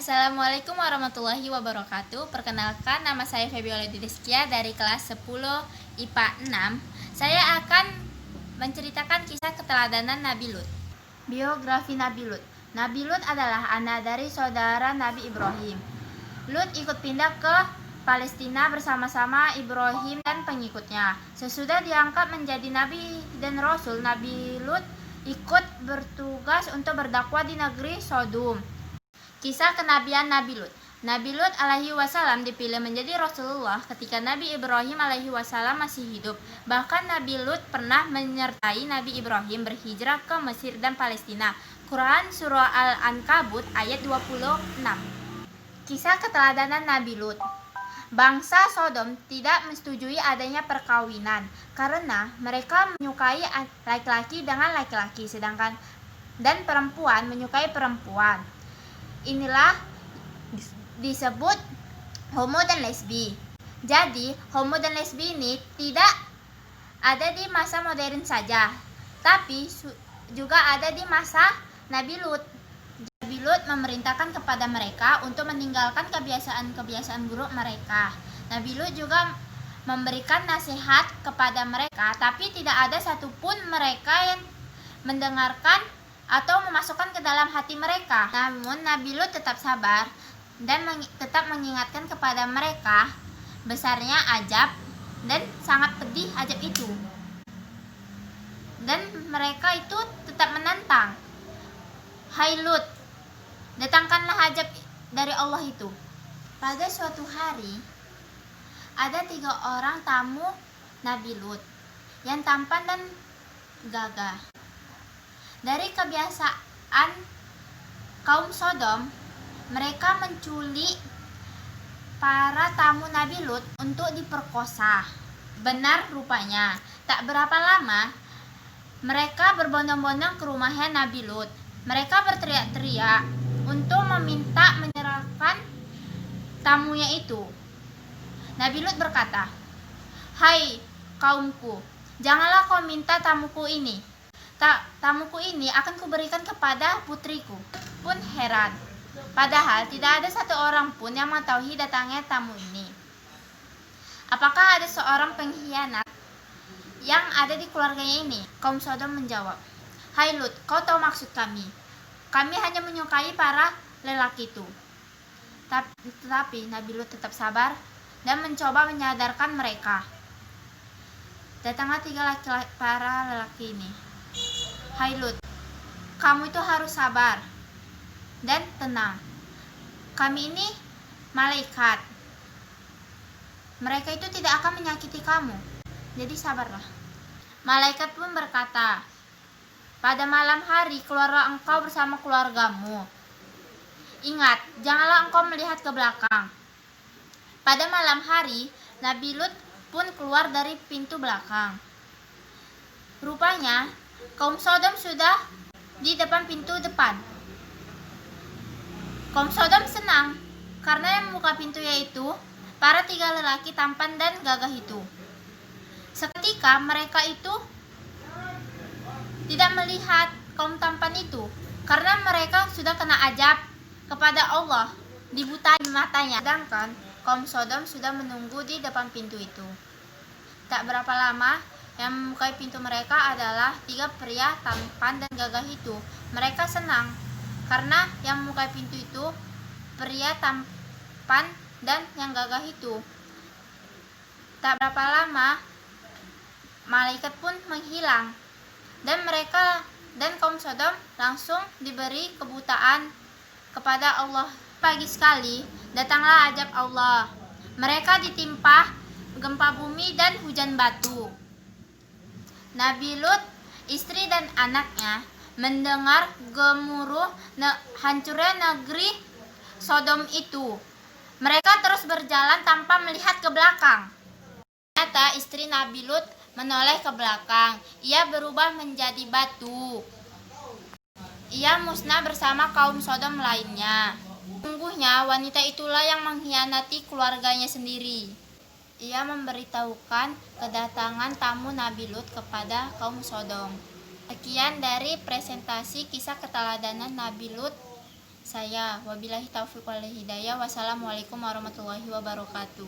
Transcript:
Assalamualaikum warahmatullahi wabarakatuh. Perkenalkan, nama saya Febiola Dideskia dari kelas 10 IPA 6. Saya akan menceritakan kisah keteladanan Nabi Lut. Biografi Nabi Lut. Nabi Lut adalah anak dari saudara Nabi Ibrahim. Lut ikut pindah ke Palestina bersama-sama Ibrahim dan pengikutnya. Sesudah diangkat menjadi nabi dan rasul, Nabi Lut ikut bertugas untuk berdakwah di negeri Sodom. Kisah kenabian Nabi Lut. Nabi Lut alaihi wasallam dipilih menjadi Rasulullah ketika Nabi Ibrahim alaihi wasallam masih hidup. Bahkan Nabi Lut pernah menyertai Nabi Ibrahim berhijrah ke Mesir dan Palestina. Quran Surah Al-Ankabut ayat 26. Kisah keteladanan Nabi Lut. Bangsa Sodom tidak menyetujui adanya perkawinan karena mereka menyukai laki-laki dengan laki-laki, sedangkan dan perempuan menyukai perempuan. Inilah disebut homo dan lesbi. Jadi, homo dan lesbi ini tidak ada di masa modern saja, tapi juga ada di masa Nabi Lut. Nabi Lut memerintahkan kepada mereka untuk meninggalkan kebiasaan-kebiasaan buruk mereka. Nabi Lut juga memberikan nasihat kepada mereka, tapi tidak ada satupun mereka yang mendengarkan atau memasukkan ke dalam hati mereka. Namun Nabi Lut tetap sabar dan tetap mengingatkan kepada mereka besarnya azab dan sangat pedih azab itu. Dan mereka itu tetap menantang, "Hai Lut, datangkanlah azab dari Allah itu." Pada suatu hari, ada 3 orang tamu Nabi Lut yang tampan dan gagah. Dari kebiasaan kaum Sodom, mereka menculik para tamu Nabi Lut untuk diperkosa. Benar rupanya, tak berapa lama mereka berbondong-bondong ke rumahnya Nabi Lut. Mereka berteriak-teriak untuk meminta menyerahkan tamunya itu. Nabi Lut berkata, "Hai kaumku, janganlah kau minta tamuku ini. Tamuku ini akan kuberikan kepada putriku." Pun heran, padahal tidak ada satu orang pun yang mengetahui datangnya tamu ini. "Apakah ada seorang pengkhianat yang ada di keluarganya ini?" Kaum Sodom menjawab, "Hai Lut, kau tahu maksud kami. Kami hanya menyukai para lelaki itu." Tetapi Nabi Lut tetap sabar dan mencoba menyadarkan mereka. Datanglah 3 para lelaki ini. "Hai Lut, kamu itu harus sabar dan tenang. Kami ini malaikat. Mereka itu tidak akan menyakiti kamu. Jadi sabarlah." Malaikat pun berkata, "Pada malam hari keluarlah engkau bersama keluargamu. Ingat, janganlah engkau melihat ke belakang." Pada malam hari, Nabi Lut pun keluar dari pintu belakang. Rupanya, kaum Sodom sudah di depan pintu depan. Kaum Sodom senang karena yang membuka pintu yaitu para 3 lelaki tampan dan gagah itu. Seketika mereka itu tidak melihat kaum tampan itu karena mereka sudah kena azab kepada Allah, dibutai matanya. Sedangkan kaum Sodom sudah menunggu di depan pintu itu. Tak berapa lama, yang membuka pintu mereka adalah 3 pria tampan dan gagah itu. Mereka senang karena yang membuka pintu itu pria tampan dan yang gagah itu. Tak berapa lama, malaikat pun menghilang dan mereka dan kaum Sodom langsung diberi kebutaan kepada Allah. Pagi sekali datanglah azab Allah. Mereka ditimpa gempa bumi dan hujan batu. Nabi Lut, istri dan anaknya mendengar gemuruh hancurnya negeri Sodom itu. Mereka terus berjalan tanpa melihat ke belakang. Ternyata istri Nabi Lut menoleh ke belakang. Ia berubah menjadi batu. Ia musnah bersama kaum Sodom lainnya. Sungguhnya wanita itulah yang mengkhianati keluarganya sendiri. Ia memberitahukan kedatangan tamu Nabi Lut kepada kaum Sodom. Sekian dari presentasi kisah keteladanan Nabi Lut. saya. Wabillahi taufiq wal hidayah. Wassalamualaikum warahmatullahi wabarakatuh.